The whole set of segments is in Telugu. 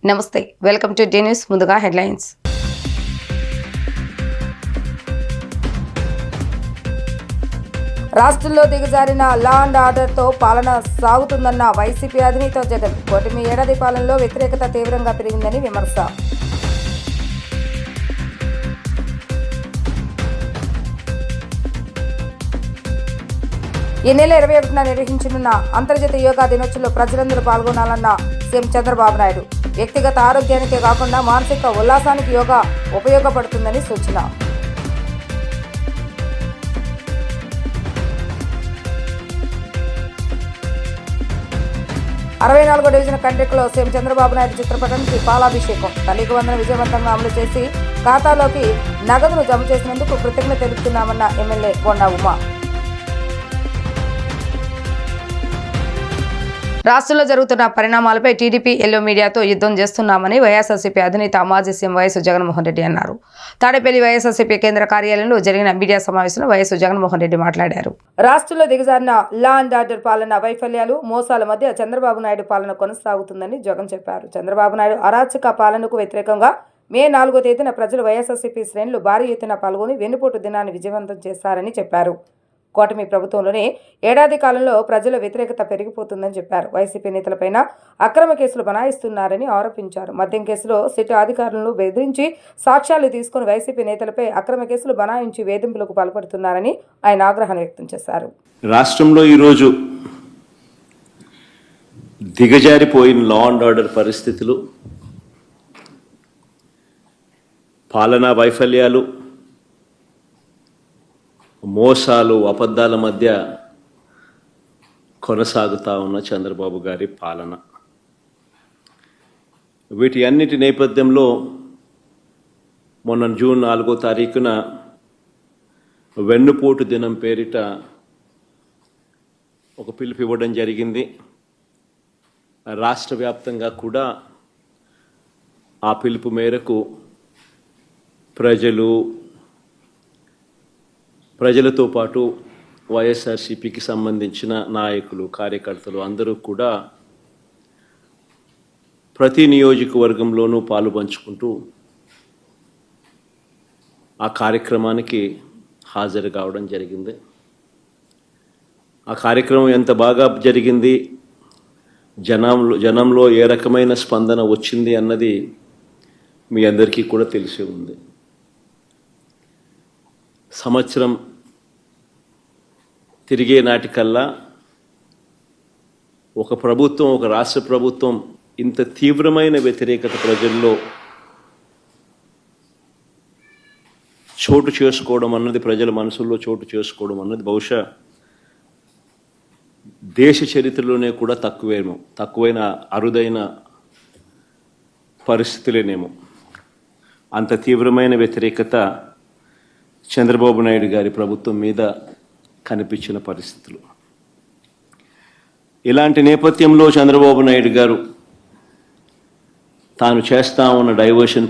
నమస్తే, వెల్కమ్ టు డి న్యూస్. ముందుగా హెడ్లైన్స్. రాష్ట్రంలో దిగజారిన లా అండ్ ఆర్డర్తో పాలన సాగుతుందన్న వైసీపీ అధినేత జగన్. కూటమి ఏడాది పాలనలో వ్యతిరేకత తీవ్రంగా పెరిగిందని విమర్శ. ఈ నెల 21న నిర్వహించనున్న అంతర్జాతీయ యోగా దినోత్సవంలో ప్రజలందరూ పాల్గొనాలన్న సీఎం చంద్రబాబు నాయుడు. వ్యక్తిగత ఆరోగ్యానికే కాకుండా మానసిక ఉల్లాసానికి యోగా ఉపయోగపడుతుందని సూచన. అరవై 44వ డివిజన్ కంట్రిక్లో సీఎం చంద్రబాబు నాయుడు చిత్రపటానికి పాలాభిషేకం. తల్లికి వందన విజయవంతంగా అమలు చేసి ఖాతాలోకి నగదును జమ చేసినందుకు కృతజ్ఞత తెలుపుతున్నామన్న ఎమ్మెల్యే కొండా ఉమా. రాష్ట్రంలో జరుగుతున్న పరిణామాలపై టీడీపీ ఎల్లో మీడియాతో యుద్ధం చేస్తున్నామని వైఎస్ఆర్సీపీ అధినేత మాజీ సీఎం వైఎస్ జగన్మోహన్ రెడ్డి అన్నారు. తాడేపల్లి వైఎస్ఆర్సీపీ కేంద్ర కార్యాలయంలో జరిగిన మీడియా సమావేశంలో వైఎస్ జగన్మోహన్ రెడ్డి మాట్లాడారు. రాష్ట్రంలో దిగజారిన లా అండ్ ఆర్డర్ పాలన వైఫల్యాలు, మోసాల మధ్య చంద్రబాబు నాయుడు పాలన కొనసాగుతుందని జగన్ చెప్పారు. చంద్రబాబు నాయుడు అరాచక పాలనకు వ్యతిరేకంగా మే 4వ తేదీన ప్రజలు వైఎస్ఆర్సీపీ శ్రేణులు భారీ ఎత్తున పాల్గొని వెన్నుపోటు దినాన్ని విజయవంతం చేశారని చెప్పారు. కూటమి ప్రభుత్వంలోనే ఏడాది కాలంలో ప్రజల వ్యతిరేకత పెరిగిపోతుందని చెప్పారు. వైసీపీ నేతలపైన అక్రమ కేసులు బనాయిస్తున్నారని ఆరోపించారు. మద్యం కేసులో సిట్ అధికారులను బెదిరించి సాక్ష్యాలు తీసుకుని వైసీపీ నేతలపై అక్రమ కేసులు బనాయించి వేధింపులకు పాల్పడుతున్నారని ఆయన ఆగ్రహాన్ని వ్యక్తం చేశారు. రాష్ట్రంలో ఈరోజు దిగజారిపోయిన లా అండ్ ఆర్డర్ పరిస్థితులు, పాలనా వైఫల్యాలు, మోసాలు, అబద్ధాల మధ్య కొనసాగుతా ఉన్న చంద్రబాబు గారి పాలన, వీటి అన్నిటి నేపథ్యంలో మొన్న జూన్ 4వ తారీఖున వెన్నుపోటు దినం పేరిట ఒక పిలుపు ఇవ్వడం జరిగింది. రాష్ట్ర వ్యాప్తంగా కూడా ఆ పిలుపు మేరకు ప్రజలతో పాటు వైఎస్ఆర్సీపీకి సంబంధించిన నాయకులు, కార్యకర్తలు అందరూ కూడా ప్రతి నియోజకవర్గంలోనూ పాలు పంచుకుంటూ ఆ కార్యక్రమానికి హాజరు కావడం జరిగింది. ఆ కార్యక్రమం ఎంత బాగా జరిగింది, జనంలో ఏ రకమైన స్పందన వచ్చింది అన్నది మీ అందరికీ కూడా తెలిసి ఉంది. సంవత్సరం తిరిగే నాటికల్లా ఒక రాష్ట్ర ప్రభుత్వం ఇంత తీవ్రమైన వ్యతిరేకత ప్రజల్లో చోటు చేసుకోవడం అన్నది, ప్రజల మనసుల్లో చోటు చేసుకోవడం అన్నది బహుశా దేశ చరిత్రలోనే కూడా తక్కువైన అరుదైన పరిస్థితులేనేమో. అంత తీవ్రమైన వ్యతిరేకత చంద్రబాబు నాయుడు గారి ప్రభుత్వం మీద కనిపించిన పరిస్థితులు. ఇలాంటి నేపథ్యంలో చంద్రబాబు నాయుడు గారు తాను చేస్తా ఉన్న డైవర్షన్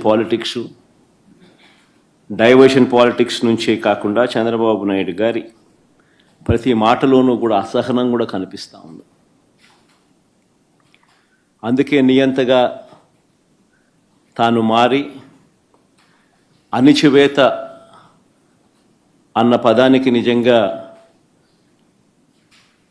పాలిటిక్స్ నుంచే కాకుండా చంద్రబాబు నాయుడు గారి ప్రతి మాటలోనూ కూడా అసహనం కూడా కనిపిస్తూ ఉంది. అందుకే నియంతగా తాను మారి అణిచివేత అన్న పదానికి నిజంగా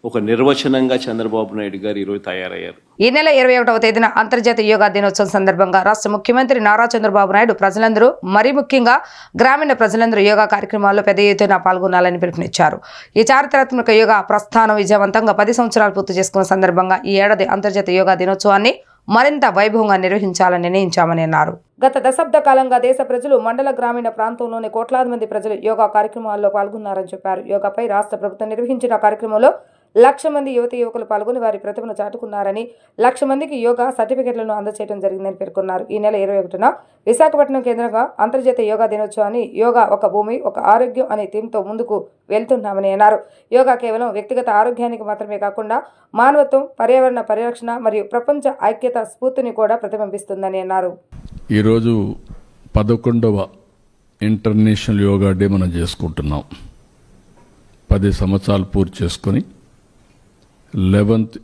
ఒక నిర్వచనంగా చంద్రబాబు నాయుడు గారు ఈరోజు తయారయ్యారు. ఈ నెల 21వ తేదీన అంతర్జాతీయ యోగా దినోత్సవం సందర్భంగా రాష్ట్ర ముఖ్యమంత్రి నారా చంద్రబాబు నాయుడు ప్రజలందరూ, మరీ ముఖ్యంగా గ్రామీణ ప్రజలందరూ యోగా కార్యక్రమాల్లో పెద్ద ఎత్తున పాల్గొనాలని పిలుపునిచ్చారు. ఈ చారిత్రాత్మక యోగా ప్రస్థానం విజయవంతంగా 10 సంవత్సరాలు పూర్తి చేసుకున్న సందర్భంగా ఈ ఏడాది అంతర్జాతీయ యోగా దినోత్సవాన్ని మరింత వైభవంగా నిర్వహించాలని నిర్ణయించామని అన్నారు. గత దశాబ్ద కాలంగా దేశ ప్రజలు, మండల, గ్రామీణ ప్రాంతంలోని కోట్లాది మంది ప్రజలు యోగా కార్యక్రమాల్లో పాల్గొన్నారని చెప్పారు. యోగాపై రాష్ట్ర ప్రభుత్వం నిర్వహించిన కార్యక్రమంలో 1,00,000 మంది యువకులు పాల్గొని వారి ప్రతిభను చాటుకున్నారని, 1,00,000 మందికి యోగా సర్టిఫికెట్లను అందజేయడం జరిగిందని పేర్కొన్నారు. ఈ నెల 21న విశాఖపట్నం కేంద్రంగా అంతర్జాతీయ యోగా దినోత్సవాన్ని యోగా ఒక భూమి ఒక ఆరోగ్యం అనే థీమ్తో ముందుకు వెళ్తున్నామని అన్నారు. యోగా కేవలం వ్యక్తిగత ఆరోగ్యానికి మాత్రమే కాకుండా మానవత్వం, పర్యావరణ పరిరక్షణ మరియు ప్రపంచ ఐక్యత స్ఫూర్తిని కూడా ప్రతిబింబిస్తుందని అన్నారు. ఈరోజు 11వ ఇంటర్నేషనల్ యోగా డే మనం చేసుకుంటున్నాం. 10 సంవత్సరాలు పూర్తి చేసుకొని 11th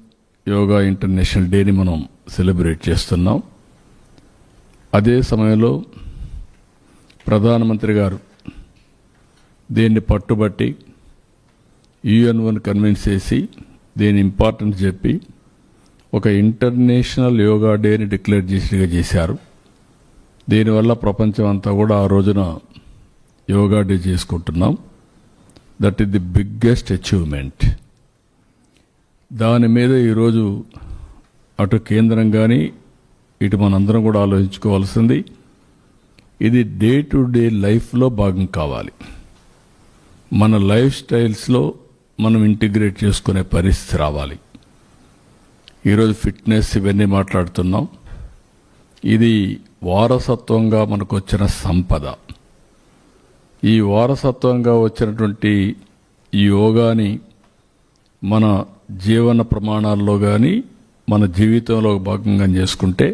యోగా ఇంటర్నేషనల్ డేని మనం సెలబ్రేట్ చేస్తున్నాం. అదే సమయంలో ప్రధానమంత్రి గారు దీన్ని పట్టుబట్టి UN కన్విన్స్ చేసి దీని ఇంపార్టెన్స్ చెప్పి ఒక ఇంటర్నేషనల్ యోగా డేని డిక్లేర్ చేశారు. దీనివల్ల ప్రపంచం అంతా కూడా ఆ రోజున యోగా డే చేసుకుంటున్నాం. That is the biggest achievement. దాని మీద ఈరోజు అటు కేంద్రం కానీ ఇటు మనందరం కూడా ఆలోచించుకోవాల్సింది, ఇది డే టు డే లైఫ్లో భాగం కావాలి. మన లైఫ్ స్టైల్స్లో మనం ఇంటిగ్రేట్ చేసుకునే పరిస్థితి రావాలి. ఈరోజు ఫిట్నెస్ ఇవన్నీ మాట్లాడుతున్నాం. ఇది వారసత్వంగా మనకు వచ్చిన సంపద. ఈ వారసత్వంగా వచ్చినటువంటి ఈ యోగాని మన జీవన ప్రమాణాల్లో కానీ మన జీవితంలో భాగంగా చేసుకుంటే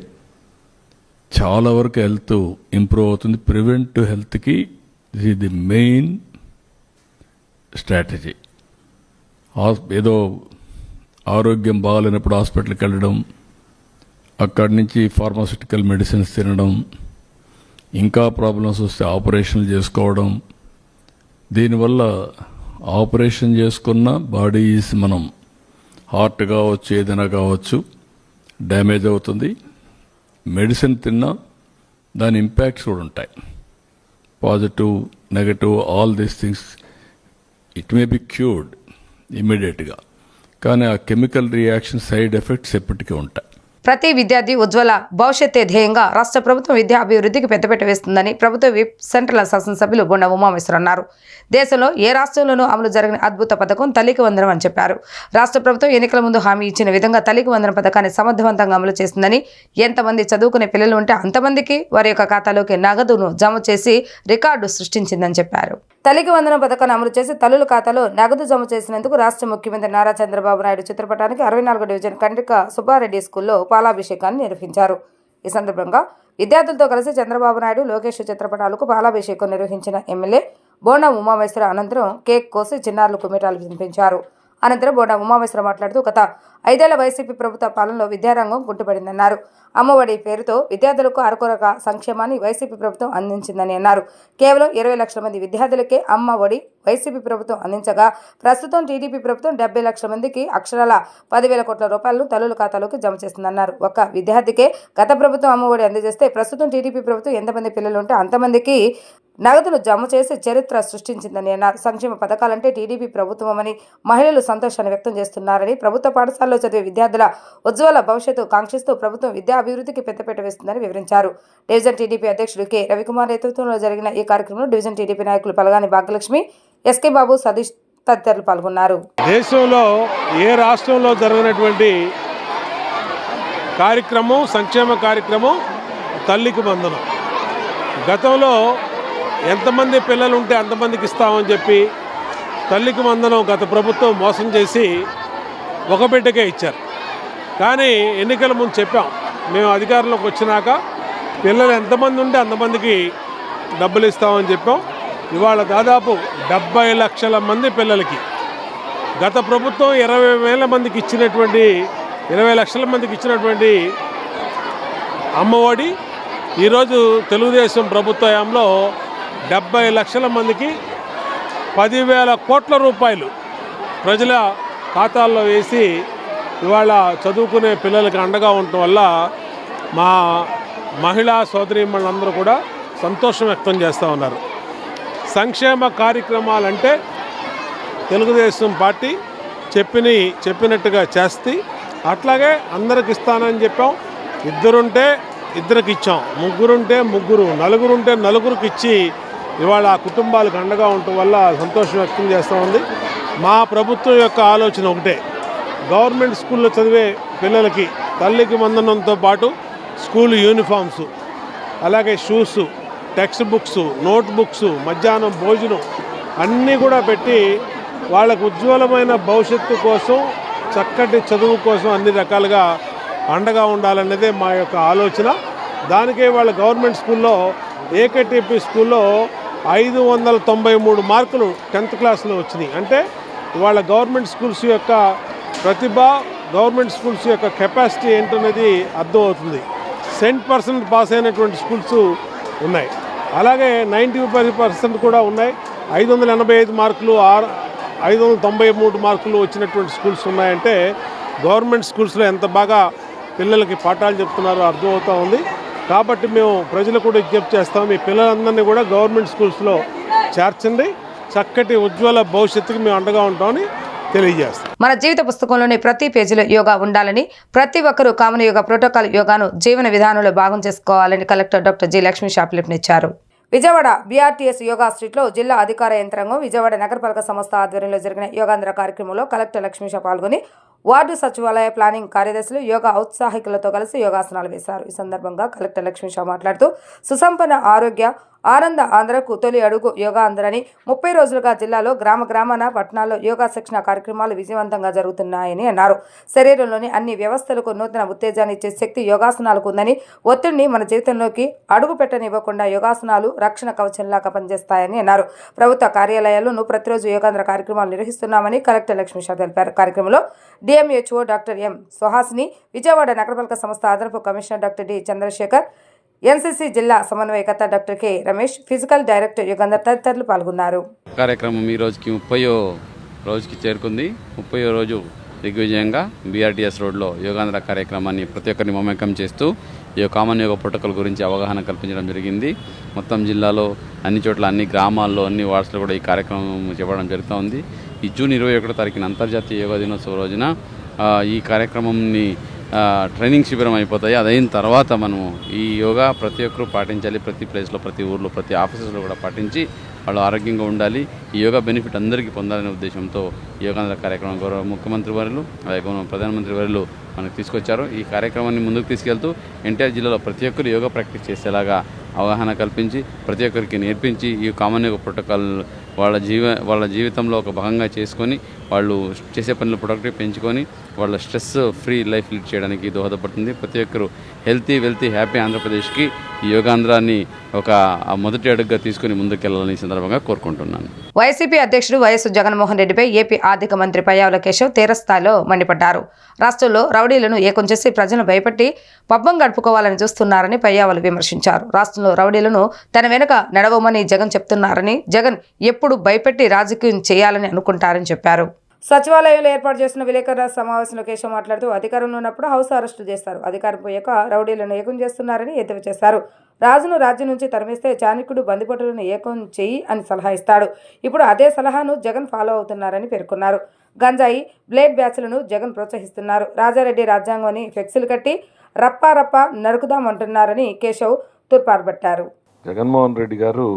చాలా వరకు హెల్త్ ఇంప్రూవ్ అవుతుంది. ప్రివెంటివ్ హెల్త్కి ఇది ది మెయిన్ స్ట్రాటజీ. ఏదో ఆరోగ్యం బాగాలేనప్పుడు హాస్పిటల్కి వెళ్ళడం, అక్కడి నుంచి ఫార్మాస్యూటికల్ మెడిసిన్స్ తినడం, ఇంకా ప్రాబ్లమ్స్ వస్తే ఆపరేషన్లు చేసుకోవడం. దీనివల్ల ఆపరేషన్ చేసుకున్న బాడీస్ మనం హార్ట్ కావచ్చు ఏదైనా కావచ్చు డ్యామేజ్ అవుతుంది. మెడిసిన్ తిన్నా దాని ఇంపాక్ట్స్ కూడా ఉంటాయి. Positive negative all these things it may be cured ఇమ్మీడియట్గా, కానీ ఆ కెమికల్ రియాక్షన్ సైడ్ ఎఫెక్ట్స్ ఎప్పటికీ ఉంటాయి. ప్రతి విద్యార్థి ఉజ్వల భవిష్యత్తే ధ్యేయంగా రాష్ట్ర ప్రభుత్వం విద్యా అభివృద్ధికి పెద్దపీట వేస్తుందని ప్రభుత్వ విప్ సెంట్రల్ శాసనసభ్యులు బొండ ఉమామేశ్వర్ అన్నారు. దేశంలో ఏ రాష్ట్రంలోనూ అమలు జరిగిన అద్భుత పథకం తల్లికి వందనం అని చెప్పారు. రాష్ట్ర ప్రభుత్వం ఎన్నికల ముందు హామీ ఇచ్చిన విధంగా తల్లికి వందనం పథకాన్ని సమర్థవంతంగా అమలు చేస్తుందని, ఎంతమంది చదువుకునే పిల్లలు ఉంటే అంతమందికి వారి యొక్క ఖాతాలోకి నగదును జమ చేసి రికార్డు సృష్టించిందని చెప్పారు. తల్లికి వందనం పథకాన్ని అమలు చేసి తల్లుల ఖాతాలో నగదు జమ చేసినందుకు రాష్ట్ర ముఖ్యమంత్రి నారా చంద్రబాబు నాయుడు చిత్రపటానికి 64వ డివిజన్ కండ్రిక సుబ్బారెడ్డి స్కూల్లో పాలాభిషేకాన్ని నిర్వహించారు. ఈ సందర్భంగా విద్యార్థులతో కలిసి చంద్రబాబు నాయుడు, లోకేష్ చిత్రపటాలకు పాలాభిషేకం నిర్వహించిన ఎమ్మెల్యే బోండా ఉమామేశ్వర అనంతరం కేక్ కోసి చిన్నారులకు కుమిటాలు వినిపించారు. అనంతరం బోండా ఉమామేశ్వర మాట్లాడుతూ గత 5 ఏళ్ల వైసీపీ ప్రభుత్వ పాలనలో విద్యారంగం కుంటుపడిందన్నారు. అమ్మఒడి పేరుతో విద్యార్థులకు అరకొరక సంక్షేమాన్ని వైసీపీ ప్రభుత్వం అందించిందని అన్నారు. కేవలం 20 లక్షల మంది విద్యార్థులకే అమ్మ ఒడి వైసీపీ ప్రభుత్వం అందించగా ప్రస్తుతం టీడీపీ ప్రభుత్వం 70 లక్షల మందికి అక్షరాల 10,000 కోట్ల రూపాయలను తల్లుల ఖాతాలోకి జమ చేస్తుందన్నారు. ఒక విద్యార్థికే గత ప్రభుత్వం అమ్మ ఒడి అందజేస్తే ప్రస్తుతం టీడీపీ ప్రభుత్వం ఎంతమంది పిల్లలు ఉంటే అంతమందికి నగదును జమ చేసి చరిత్ర సృష్టించిందని అన్నారు. సంక్షేమ పథకాలంటే టీడీపీ ప్రభుత్వమని మహిళలు సంతోషాన్ని వ్యక్తం చేస్తున్నారని, ప్రభుత్వ పాఠశాలలో చదివే విద్యార్థుల ఉజ్వల భవిష్యత్తు కాంక్షిస్తూ ప్రభుత్వం విద్యా అభివృద్ధికి పెద్దపీట వేస్తుందని వివరించారు. డివిజన్ టీడీపీ అధ్యక్షుడు కె రవికుమార్ నేతృత్వంలో జరిగిన ఈ కార్యక్రమంలో డివిజన్ టీడీపీ నాయకులు పలగాని భాగ్యలక్ష్మి, ఎస్కే బాబు, సతీష్ తదితరులు పాల్గొన్నారు. దేశంలో ఏ రాష్ట్రంలో జరిగినటువంటి కార్యక్రమం, సంక్షేమ కార్యక్రమం తల్లికి వందనం. గతంలో ఎంతమంది పిల్లలు ఉంటే అంతమందికి ఇస్తామని చెప్పి తల్లికి వందనం గత ప్రభుత్వం మోసం చేసి ఒక బిడ్డకే ఇచ్చారు. కానీ ఎన్నికల ముందు చెప్పాం, మేము అధికారంలోకి వచ్చినాక పిల్లలు ఎంతమంది ఉంటే అంతమందికి డబ్బులు ఇస్తామని చెప్పాం. ఇవాళ దాదాపు 70 లక్షల మంది పిల్లలకి గత ప్రభుత్వం 20,000 మందికి ఇచ్చినటువంటి 20 లక్షల మందికి ఇచ్చినటువంటి అమ్మఒడి ఈరోజు తెలుగుదేశం ప్రభుత్వ హయాంలో 70 లక్షల మందికి 10,000 కోట్ల రూపాయలు ప్రజల ఖాతాల్లో వేసి ఇవాళ చదువుకునే పిల్లలకి అండగా ఉండటం వల్ల మా మహిళా సోదరీమణులందరూ కూడా సంతోషం వ్యక్తం చేస్తూ ఉన్నారు. సంక్షేమ కార్యక్రమాలంటే తెలుగుదేశం పార్టీ చెప్పినట్టుగా చేస్తే అట్లాగే అందరికి ఇస్తానని చెప్పాం. ఇద్దరుంటే ఇద్దరికి ఇచ్చాం, ముగ్గురుంటే ముగ్గురు, నలుగురుంటే నలుగురికి ఇచ్చి ఇవాళ ఆ కుటుంబాలకు అండగా ఉండటం వల్ల సంతోషం వ్యక్తం చేస్తూ ఉంది. మా ప్రభుత్వం యొక్క ఆలోచన ఒకటే, గవర్నమెంట్ స్కూల్లో చదివే పిల్లలకి తల్లికి వందనంతో పాటు స్కూల్ యూనిఫామ్స్, అలాగే shoes, text books, note books, మధ్యాహ్నం భోజనం అన్నీ కూడా పెట్టి వాళ్ళకు ఉజ్వలమైన భవిష్యత్తు కోసం, చక్కటి చదువు కోసం అన్ని రకాలుగా అండగా ఉండాలన్నదే మా యొక్క ఆలోచన. దానికే వాళ్ళ గవర్నమెంట్ స్కూల్లో ఏకేటీపీ స్కూల్లో 593 మార్కులు 10th క్లాస్లో వచ్చినాయి. అంటే వాళ్ళ గవర్నమెంట్ స్కూల్స్ యొక్క ప్రతిభ, గవర్నమెంట్ స్కూల్స్ యొక్క కెపాసిటీ ఏంటనేది అర్థమవుతుంది. 100% పాస్ అయినటువంటి స్కూల్స్ ఉన్నాయి. అలాగే 95% కూడా ఉన్నాయి. 585 మార్కులు 593 మార్కులు వచ్చినటువంటి స్కూల్స్ ఉన్నాయంటే గవర్నమెంట్ స్కూల్స్లో ఎంత బాగా పిల్లలకి పాఠాలు చెప్తున్నారో అర్థమవుతూ ఉంది. కాబట్టి మేము ప్రజలకు కూడా విజ్ఞప్తి చేస్తాం, మీ పిల్లలందరినీ కూడా గవర్నమెంట్ స్కూల్స్లో చేర్చండి. చక్కటి ఉజ్వల భవిష్యత్తుకి మేము అండగా ఉంటామని తెలియజేస్తాం. మన జీవిత పుస్తకంలోని ప్రతి పేజీలో యోగా ఉండాలని, ప్రతి ఒక్కరూ కామన్ యోగా ప్రోటోకాల్ యోగాను జీవన విధానంలో భాగం చేసుకోవాలని కలెక్టర్ డాక్టర్ జి లక్ష్మీ పిలుపునిచ్చారు. విజయవాడ బీఆర్టీఎస్ యోగా స్ట్రీట్లో జిల్లా అధికార యంత్రాంగం, విజయవాడ నగరపాలక సంస్థ ఆధ్వర్యంలో జరిగిన యోగాంధ్ర కార్యక్రమంలో కలెక్టర్ లక్ష్మీ పాల్గొని వార్డు సచివాలయ ప్లానింగ్ కార్యదర్శులు యోగా ఔత్సాహికులతో కలిసి యోగాసనాలు వేశారు. ఈ సందర్భంగా కలెక్టర్ లక్ష్మీ మాట్లాడుతూ సుసంపన్న ఆరోగ్య ఆనంద ఆంధ్రకు తొలి అడుగు యోగా ఆంధ్రని 30 రోజులుగా జిల్లాలో గ్రామాన పట్టణాల్లో యోగా శిక్షణ కార్యక్రమాలు విజయవంతంగా జరుగుతున్నాయని అన్నారు. శరీరంలోని అన్ని వ్యవస్థలకు నూతన ఉత్తేజాన్ని ఇచ్చే శక్తి యోగాసనాలకు ఉందని, ఒత్తిడిని మన జీవితంలోకి అడుగు పెట్టనివ్వకుండా యోగాసనాలు రక్షణ కవచంలాగా పనిచేస్తాయని అన్నారు. ప్రభుత్వ కార్యాలయాల్లోనూ ప్రతిరోజు యోగాంధ్ర కార్యక్రమాలు నిర్వహిస్తున్నామని కలెక్టర్ లక్ష్మీ తెలిపారు. కార్యక్రమంలో DMHO doctor M Suhasini, Vijayawada నగరపాలక సంస్థ అదనపు commissioner doctor D Chandrashekar, NCC జిల్లా సమన్వయకర్త doctor K Ramesh, physical director Yugandhar తదితరులు పాల్గొన్నారు. కార్యక్రమం ఈ రోజుకి 30వ రోజుకి చేరుకుంది. 30వ రోజు దిగ్విజయంగా బీఆర్టీఎస్ రోడ్లో యోగాంధ్ర కార్యక్రమాన్ని ప్రతి ఒక్కరిని మమేకం చేస్తూ ఈ కామన్ యోగా ప్రోటోకాల్ గురించి అవగాహన కల్పించడం జరిగింది. మొత్తం జిల్లాలో అన్ని చోట్ల, అన్ని గ్రామాల్లో, అన్ని వార్డ్స్లో కూడా ఈ కార్యక్రమం చేపట్టడం జరుగుతూ ఉంది. ఈ జూన్ 21వ తారీఖున అంతర్జాతీయ యోగా దినోత్సవం రోజున ఈ కార్యక్రమంని ట్రైనింగ్ శిబిరం అయిపోతాయి. అదైన తర్వాత మనము ఈ యోగా ప్రతి ఒక్కరూ పాటించాలి. ప్రతి ప్లేస్లో, ప్రతి ఊర్లో, ప్రతి ఆఫీసులో కూడా పాటించి వాళ్ళు ఆరోగ్యంగా ఉండాలి. ఈ యోగా బెనిఫిట్ అందరికీ పొందాలనే ఉద్దేశంతో యోగాంధ్ర కార్యక్రమం గౌరవ ముఖ్యమంత్రి వర్యులు, అలాగే గౌరవ ప్రధానమంత్రి వర్యులు మనకు తీసుకొచ్చారు. ఈ కార్యక్రమాన్ని ముందుకు తీసుకెళ్తూ ఎన్టీఆర్ జిల్లాలో ప్రతి ఒక్కరు యోగా ప్రాక్టీస్ చేసేలాగా అవగాహన కల్పించి ప్రతి ఒక్కరికి నేర్పించి ఈ కామన్ యోగా ప్రోటోకాల్ వాళ్ళ జీవితంలో ఒక భాగంగా చేసుకొని వాళ్ళు చేసే పనులు ప్రొడక్టివ్ పెంచుకొని వాళ్ళ స్ట్రెస్ ఫ్రీ లైఫ్ లీడ్ చేయడానికి దోహదపడుతుంది. ప్రతి ఒక్కరు హెల్తీ, వెల్తీ, హ్యాపీ ఆంధ్రప్రదేశ్కి ఈ యోగాంధ్రాన్ని ఒక మొదటి అడుగుగా తీసుకుని ముందుకెళ్లాలని సందర్భంగా కోరుకుంటున్నాను. వైసీపీ అధ్యక్షుడు వైఎస్ జగన్మోహన్ రెడ్డిపై ఏపీ ఆర్థిక మంత్రి పయ్యావుల కేశవ్ తీవ్రస్థాయిలో మండిపడ్డారు. రాష్ట్రంలో రౌడీలను ఏకం చేసి ప్రజలను భయపెట్టి పబ్బం గడుపుకోవాలని చూస్తున్నారని పయ్యావులు విమర్శించారు. రాష్ట్రంలో రౌడీలను తన వెనుక నడవమని జగన్ చెప్తున్నారని, జగన్ ఎప్పుడు భయపెట్టి రాజకీయం చేయాలని అనుకుంటారని చెప్పారు. సచివాలయంలో ఏర్పాటు చేసిన విలేకరుల సమావేశంలో కేశవ్ మాట్లాడుతూ అధికారంలో ఉన్నప్పుడు హౌస్ అరెస్టులు చేస్తారు, అధికారం పోయాక రౌడీలను ఏకం చేస్తున్నారని ఎద్దేవా చేశారు. రాజును రాజ్యం నుంచి తరిమేస్తే చాణక్యుడు బందిపోటులను ఏకం చెయ్యి అని సలహా ఇస్తాడు. ఇప్పుడు అదే సలహాను జగన్ ఫాలో అవుతున్నారని పేర్కొన్నారు. గంజాయి, బ్లేడ్ బ్యాచ్లను జగన్ ప్రోత్సహిస్తున్నారు. రాజారెడ్డి రాజ్యాంగం అని ఫ్లెక్సీలు కట్టి రప్పా నరుకుదామంటున్నారని కేశవ్ తూర్పారబట్టారు. జగన్మోహన్ రెడ్డి గారు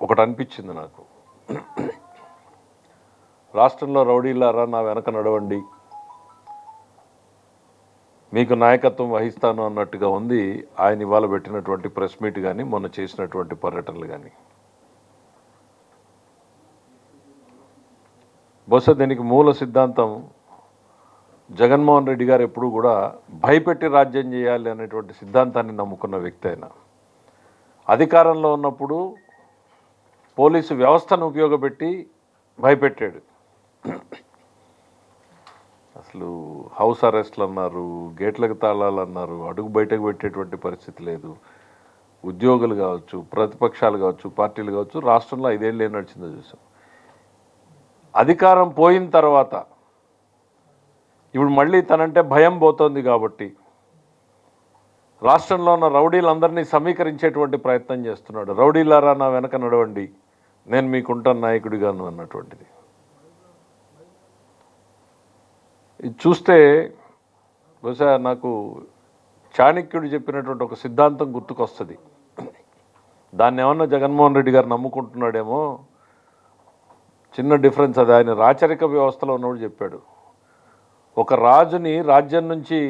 ఒకటి అనిపించింది నాకు, రాష్ట్రంలో రౌడీలారా నా వెనక నడవండి, మీకు నాయకత్వం వహిస్తాను అన్నట్టుగా ఉంది ఆయన ఇవాళ పెట్టినటువంటి ప్రెస్ మీట్ కానీ మొన్న చేసినటువంటి పర్యటనలు కానీ. బహుశా దీనికి మూల సిద్ధాంతం జగన్మోహన్ రెడ్డి గారు ఎప్పుడూ కూడా భయపెట్టి రాజ్యం చేయాలి అనేటువంటి సిద్ధాంతాన్ని నమ్ముకున్న వ్యక్తి ఆయన. అధికారంలో ఉన్నప్పుడు పోలీసు వ్యవస్థను ఉపయోగపెట్టి భయపెట్టాడు. అసలు హౌస్ అరెస్ట్లు అన్నారు, గేట్లకు తాళాలు అన్నారు, అడుగు బయటకు పెట్టేటువంటి పరిస్థితి లేదు. ఉద్యోగులు కావచ్చు, ప్రతిపక్షాలు కావచ్చు, పార్టీలు కావచ్చు, రాష్ట్రంలో 5 ఏళ్ళు ఏం నడిచిందో చూసాం. అధికారం పోయిన తర్వాత ఇప్పుడు మళ్ళీ తనంటే భయం పోతోంది కాబట్టి రాష్ట్రంలో ఉన్న రౌడీలందరినీ సమీకరించేటువంటి ప్రయత్నం చేస్తున్నాడు. రౌడీలారా నా వెనక నడవండి, నేను మీకుంటాను నాయకుడిగాను అన్నటువంటిది. ఇది చూస్తే బహుశా నాకు చాణక్యుడు చెప్పినటువంటి ఒక సిద్ధాంతం గుర్తుకొస్తుంది. దాన్ని ఏమన్నా జగన్మోహన్ రెడ్డి గారు నమ్ముకుంటున్నాడేమో. చిన్న డిఫరెన్స్ అది. ఆయన రాచరిక వ్యవస్థలో ఉన్నప్పుడు చెప్పాడు, ఒక రాజుని రాజ్యం నుంచి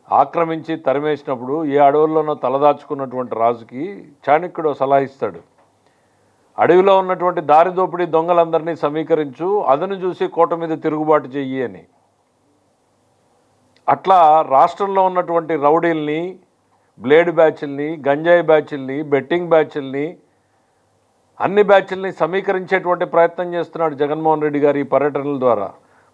ఆక్రమించి తరిమేసినప్పుడు ఏ అడవుల్లోనో తలదాచుకున్నటువంటి రాజుకి చాణక్యుడు సలహా ఇస్తాడు, అడవిలో ఉన్నటువంటి దారిదోపిడీ దొంగలందరినీ సమీకరించు, అదను చూసి కోట మీద తిరుగుబాటు చెయ్యి అని. అట్లా రాష్ట్రంలో ఉన్నటువంటి రౌడీల్ని, బ్లేడ్ బ్యాచ్ల్ని, గంజాయి బ్యాచ్ల్ని, బెట్టింగ్ బ్యాచ్ల్ని, అన్ని బ్యాచ్ల్ని సమీకరించేటువంటి ప్రయత్నం చేస్తున్నాడు జగన్మోహన్ రెడ్డి గారు ఈ పర్యటనల ద్వారా.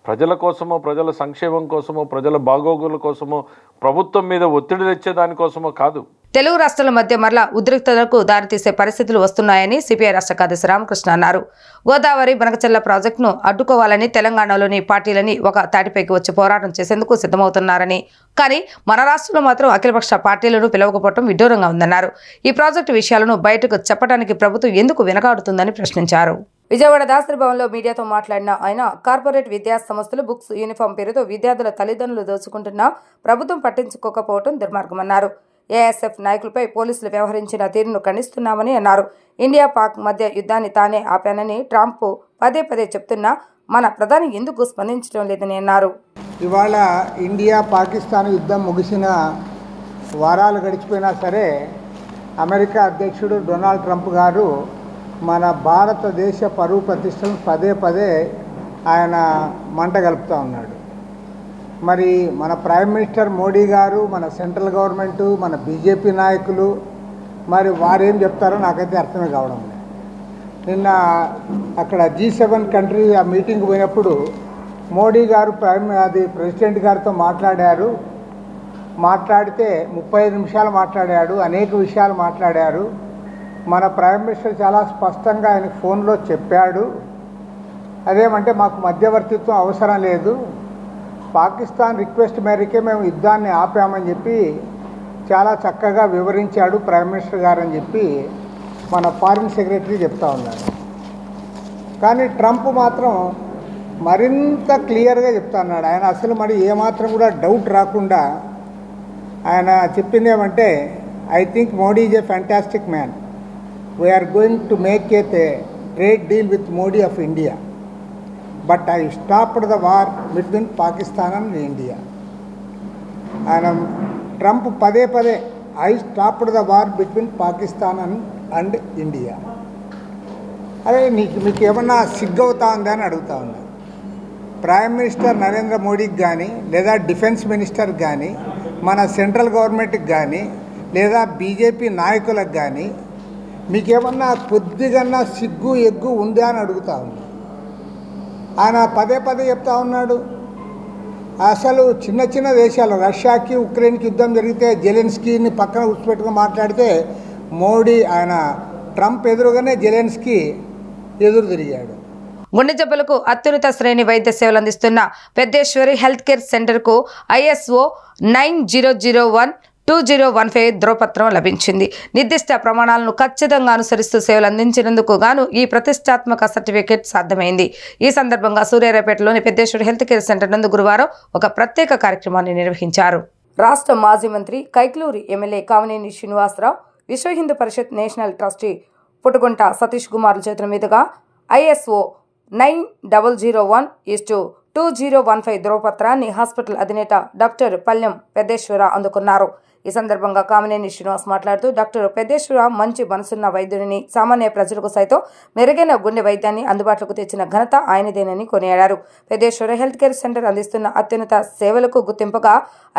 ప్రజల కోసమో, ప్రజల సంక్షేమం కోసమో, ప్రజల బాగోగుల కోసమో, ప్రభుత్వం మీద ఒత్తిడి తెచ్చే దానికోసమో కాదు. తెలుగు రాష్ట్రాల మధ్య మరలా ఉద్రిక్తతలకు దారితీసే పరిస్థితులు వస్తున్నాయని సిపిఐ రాష్ట్ర కార్యదర్శి రామకృష్ణ అన్నారు. గోదావరి బనకచెర్ల ప్రాజెక్టును అడ్డుకోవాలని తెలంగాణలోని పార్టీలని ఒక తాటిపైకి వచ్చి పోరాటం చేసేందుకు సిద్ధమవుతున్నారని, కానీ మన రాష్ట్రంలో మాత్రం అఖిలపక్ష పార్టీలను పిలవకపోవడం విడ్డూరంగా ఉందన్నారు. ఈ ప్రాజెక్టు విషయాలను బయటకు చెప్పడానికి ప్రభుత్వం ఎందుకు వెనకాడుతుందని ప్రశ్నించారు. విజయవాడ దాసరి భవన్లో మీడియాతో మాట్లాడిన ఆయన, కార్పొరేట్ విద్యా సంస్థలు బుక్స్, యూనిఫామ్ పేరుతో విద్యార్థుల తల్లిదండ్రులు దోచుకుంటున్నా ప్రభుత్వం పట్టించుకోకపోవడం దుర్మార్గమన్నారు. ఏఎస్ఎఫ్ నాయకులపై పోలీసులు వ్యవహరించిన తీరును ఖండిస్తున్నామని అన్నారు. ఇండియా పాక్ మధ్య యుద్ధాన్ని తానే ఆపానని ట్రంప్ పదే పదే చెప్తున్నా మన ప్రధాని ఎందుకు స్పందించడం లేదని అన్నారు. ఇవాళ ఇండియా పాకిస్తాన్ యుద్ధం ముగిసిన వారాలు గడిచిపోయినా సరే అమెరికా అధ్యక్షుడు డొనాల్డ్ ట్రంప్ గారు మన భారతదేశ పరువు ప్రతిష్టలను పదే పదే ఆయన మంట కలుపుతూ ఉన్నాడు. మరి మన ప్రైమ్ మినిస్టర్ మోడీ గారు, మన సెంట్రల్ గవర్నమెంటు, మన బీజేపీ నాయకులు మరి వారేం చెప్తారో నాకైతే అర్థమే కావడం లేదు. నిన్న అక్కడ G7 కంట్రీ ఆ మీటింగ్ పోయినప్పుడు మోడీ గారు ప్రెసిడెంట్ గారితో మాట్లాడితే 35 నిమిషాలు మాట్లాడాడు, అనేక విషయాలు మాట్లాడారు. మన ప్రైమ్ మినిస్టర్ చాలా స్పష్టంగా ఆయన ఫోన్లో చెప్పాడు, అదేమంటే మాకు మధ్యవర్తిత్వం అవసరం లేదు, పాకిస్తాన్ రిక్వెస్ట్ మేరకే మేము యుద్ధాన్ని ఆపామని చెప్పి చాలా చక్కగా వివరించాడు ప్రైమ్ మినిస్టర్ గారు అని చెప్పి మన ఫారిన్ సెక్రటరీ చెప్తా ఉన్నారు. కానీ ట్రంప్ మాత్రం మరింత క్లియర్గా చెప్తా ఉన్నాడు. ఆయన అసలు మరి ఏమాత్రం కూడా డౌట్ రాకుండా ఆయన చెప్పింది ఏమంటే, I think Modi is a fantastic man, we're going to make a trade deal with Modi of India, but I stopped the war between Pakistan and India. ఆయన ట్రంప్ పదే పదే I stopped the war between Pakistan and India. అదే మీకు ఏమన్నా సిగ్గవుతా ఉందా అని అడుగుతా ఉన్నారు. ప్రైమ్ మినిస్టర్ నరేంద్ర మోడీకి కానీ, లేదా డిఫెన్స్ మినిస్టర్కి కానీ, మన సెంట్రల్ గవర్నమెంట్కి కానీ, లేదా బీజేపీ నాయకులకు కానీ మీకేమన్నా కొద్దిగన్నా సిగ్గు ఎగ్గు ఉందా అని అడుగుతా ఉన్నారు. ఆయన పదే పదే చెప్తా ఉన్నాడు. అసలు చిన్న చిన్న దేశాలు, రష్యాకి ఉక్రెయిన్కి యుద్ధం జరిగితే జెలెన్స్కీని పక్కన కూర్చోపెట్టుకుని మాట్లాడితే ట్రంప్ ఎదురుగానే జెలెన్స్కీ ఎదురు తిరిగాడు. గుండె జబ్బులకు అత్యున్నత శ్రేణి వైద్య సేవలు అందిస్తున్న పెద్దేశ్వరి హెల్త్ కేర్ సెంటర్కు ISO 9001-2015 ధ్రువపత్రం లభించింది. నిర్దిష్ట ప్రమాణాలను ఖచ్చితంగా అనుసరిస్తూ సేవలు అందించినందుకు గాను ఈ ప్రతిష్టాత్మక సర్టిఫికేట్ సాధ్యమైంది. ఈ సందర్భంగా సూర్యారావుపేటలోని పెద్దేశ్వరి హెల్త్ కేర్ సెంటర్ నందు గురువారం ఒక ప్రత్యేక కార్యక్రమాన్ని నిర్వహించారు. రాష్ట్ర మాజీ మంత్రి కైక్లూరి ఎమ్మెల్యే కామినేని శ్రీనివాసరావు, విశ్వ హిందూ పరిషత్ నేషనల్ ట్రస్టీ పుట్టుగుంట సతీష్ కుమార్ చేతుల మీదుగా ISO 9001-2015 ధ్రువపత్రాన్ని హాస్పిటల్ అధినేత డాక్టర్ పల్లెం పెద్దేశ్వర అందుకున్నారు. ఈ సందర్భంగా కామినేని శ్రీనివాస్ మాట్లాడుతూ, డాక్టర్ పెద్దేశ్వర మంచి మనసున్న వైద్యుడిని, సామాన్య ప్రజలకు సైతం మెరుగైన గుండె వైద్యాన్ని అందుబాటులోకి తెచ్చిన ఘనత ఆయనదేనని కొనియాడారు. పెద్దేశ్వర హెల్త్ కేర్ సెంటర్ అందిస్తున్న అత్యున్నత సేవలకు గుర్తింపుగా